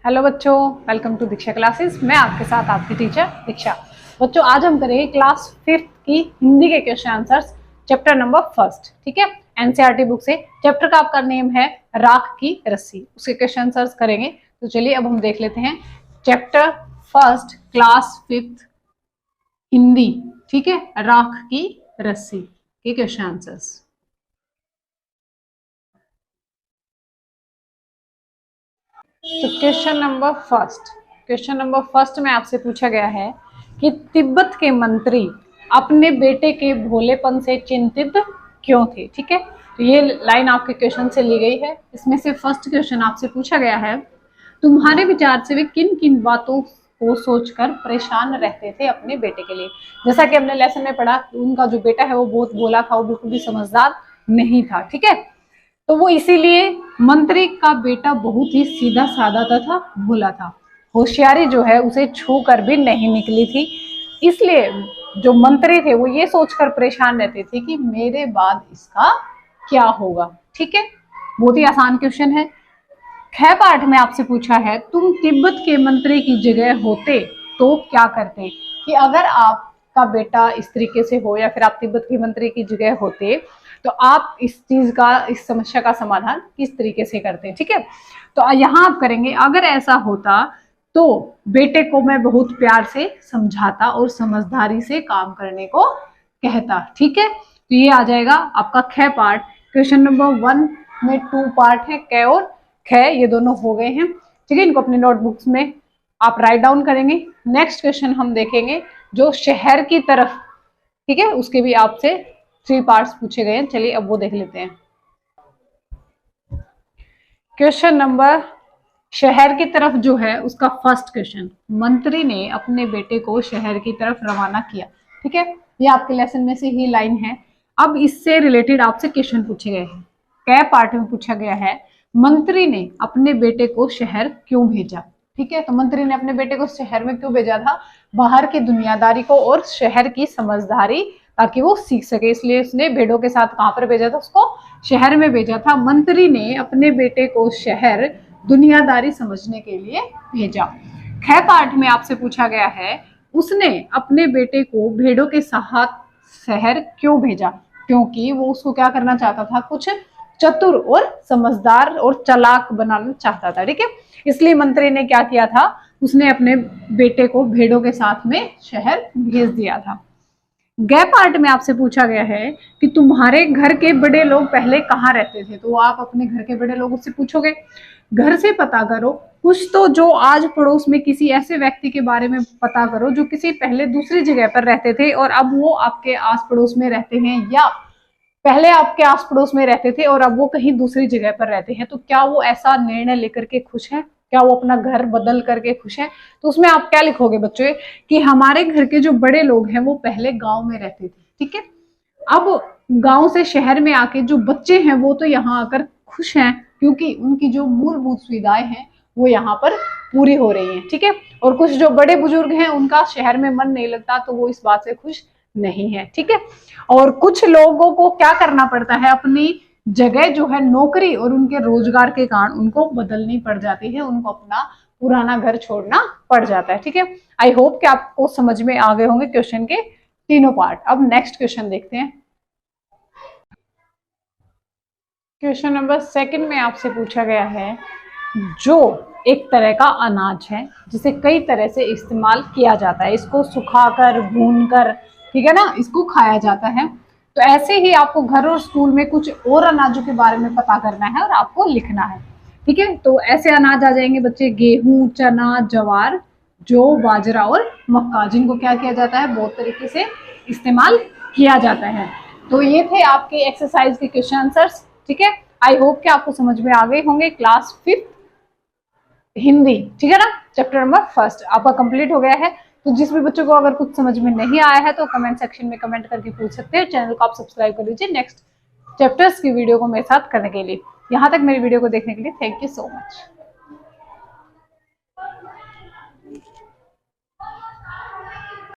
Hello बच्चों, welcome to Diksha classes. मैं आपके साथ आपकी टीचर दीक्षा। बच्चों, आज हम करेंगे क्लास 5th की हिंदी के क्वेश्चन आंसर्स, चैप्टर नंबर 1। ठीक है, एनसीईआरटी बुक से। चैप्टर का आपका नेम है राख की रस्सी। उसके क्वेश्चन आंसर्स करेंगे। तो चलिए अब हम देख लेते हैं चैप्टर 1 क्लास 5th हिंदी। ठीक है, राख की रस्सी के क्वेश्चन आंसर्स। तो क्वेश्चन नंबर फर्स्ट में आपसे पूछा गया है कि तिब्बत के मंत्री अपने बेटे के भोलेपन से चिंतित क्यों थे। ठीक है, तो ये लाइन आपके क्वेश्चन से ली गई है। इसमें से फर्स्ट क्वेश्चन आपसे पूछा गया है, तुम्हारे विचार से वे किन किन बातों को सोचकर परेशान रहते थे अपने बेटे के लिए। जैसा कि हमने लेसन में पढ़ा, उनका जो बेटा है वो बहुत भोला था, वो बिल्कुल भी समझदार नहीं था। ठीक है, तो वो इसीलिए मंत्री का बेटा बहुत ही सीधा साधा तथा भोला था। होशियारी जो है उसे छू कर भी नहीं निकली थी। इसलिए जो मंत्री थे वो ये सोचकर परेशान रहते थे कि मेरे बाद इसका क्या होगा। ठीक है, बहुत ही आसान क्वेश्चन है। ख पाठ में आपसे पूछा है, तुम तिब्बत के मंत्री की जगह होते तो क्या करते। कि अगर आपका बेटा इस तरीके से हो या फिर आप तिब्बत के मंत्री की जगह होते तो आप इस चीज का, इस समस्या का समाधान किस तरीके से करते हैं। ठीक है, तो यहाँ आप करेंगे, अगर ऐसा होता तो बेटे को मैं बहुत प्यार से समझाता और समझदारी से काम करने को कहता। ठीक है, तो ये आ जाएगा आपका ख पार्ट। क्वेश्चन नंबर 1 में 2 पार्ट है, क और ख, ये दोनों हो गए हैं। ठीक है, इनको अपने नोटबुक्स में आप राइट डाउन करेंगे। नेक्स्ट क्वेश्चन हम देखेंगे जो शहर की तरफ, ठीक है, उसके भी आपसे 3 पार्ट्स पूछे गए हैं। चलिए अब वो देख लेते हैं। क्वेश्चन नंबर शहर की तरफ जो है उसका फर्स्ट क्वेश्चन, मंत्री ने अपने बेटे को शहर की तरफ रवाना किया। ठीक है, ये आपके लेसन में से ही लाइन है। अब इससे रिलेटेड आपसे क्वेश्चन पूछे गए हैं। कै पार्ट में पूछा गया है, मंत्री ने अपने बेटे को शहर क्यों भेजा। ठीक है, तो मंत्री ने अपने बेटे को शहर में क्यों भेजा था, बाहर की दुनियादारी को और शहर की समझदारी ताकि वो सीख सके, इसलिए उसने भेड़ों के साथ कहां पर भेजा था, उसको शहर में भेजा था। मंत्री ने अपने बेटे को शहर दुनियादारी समझने के लिए भेजा। ख पार्ट में आपसे पूछा गया है, उसने अपने बेटे को भेड़ों के साथ शहर क्यों भेजा, क्योंकि वो उसको क्या करना चाहता था, कुछ चतुर और समझदार और चालाक बनाना चाहता था। ठीक है, इसलिए मंत्री ने क्या किया था, उसने अपने बेटे को भेड़ों के साथ में शहर भेज दिया था। ग पार्ट में आपसे पूछा गया है कि तुम्हारे घर के बड़े लोग पहले कहाँ रहते थे, तो आप अपने घर के बड़े लोगों से पूछोगे। घर से पता करो कुछ तो जो आज पड़ोस में किसी ऐसे व्यक्ति के बारे में पता करो जो किसी पहले दूसरी जगह पर रहते थे और अब वो आपके आस पड़ोस में रहते हैं, या पहले आपके आस पड़ोस में रहते थे और अब वो कहीं दूसरी जगह पर रहते हैं। तो क्या वो ऐसा निर्णय लेकर के खुश है, क्या वो अपना घर बदल करके खुश है। तो उसमें आप क्या लिखोगे बच्चों कि हमारे घर के जो बड़े लोग हैं वो पहले गांव में रहते थे। ठीक है, अब गांव से शहर में आके जो बच्चे हैं वो तो यहाँ आकर खुश हैं क्योंकि उनकी जो मूलभूत सुविधाएं हैं वो यहाँ पर पूरी हो रही हैं। ठीक है, और कुछ जो बड़े बुजुर्ग हैं उनका शहर में मन नहीं लगता तो वो इस बात से खुश नहीं है। ठीक है, और कुछ लोगों को क्या करना पड़ता है, अपनी जगह जो है नौकरी और उनके रोजगार के कारण उनको बदलनी पड़ जाती है, उनको अपना पुराना घर छोड़ना पड़ जाता है। ठीक है, आई होप कि आपको समझ में आ गए होंगे क्वेश्चन के तीनों पार्ट। अब नेक्स्ट क्वेश्चन देखते हैं। क्वेश्चन नंबर 2 में आपसे पूछा गया है, जो एक तरह का अनाज है जिसे कई तरह से इस्तेमाल किया जाता है, इसको सुखाकर, भूनकर, ठीक है ना, इसको खाया जाता है। तो ऐसे ही आपको घर और स्कूल में कुछ और अनाजों के बारे में पता करना है और आपको लिखना है। ठीक है, तो ऐसे अनाज आ जाएंगे बच्चे, गेहूं, चना, ज्वार, जौ, बाजरा और मक्का, जिनको क्या किया जाता है, बहुत तरीके से इस्तेमाल किया जाता है। तो ये थे आपके एक्सरसाइज के क्वेश्चन आंसर्स। ठीक है, आई होप कि आपको समझ में आ गए होंगे। क्लास 5th हिंदी, ठीक है ना, चैप्टर नंबर 1 आपका कंप्लीट हो गया है। तो जिस भी बच्चों को अगर कुछ समझ में नहीं आया है तो कमेंट सेक्शन में कमेंट करके पूछ सकते हैं। चैनल को आप सब्सक्राइब कर लीजिए नेक्स्ट चैप्टर्स की वीडियो को मेरे साथ करने के लिए। यहाँ तक मेरी वीडियो को देखने के लिए थैंक यू सो मच।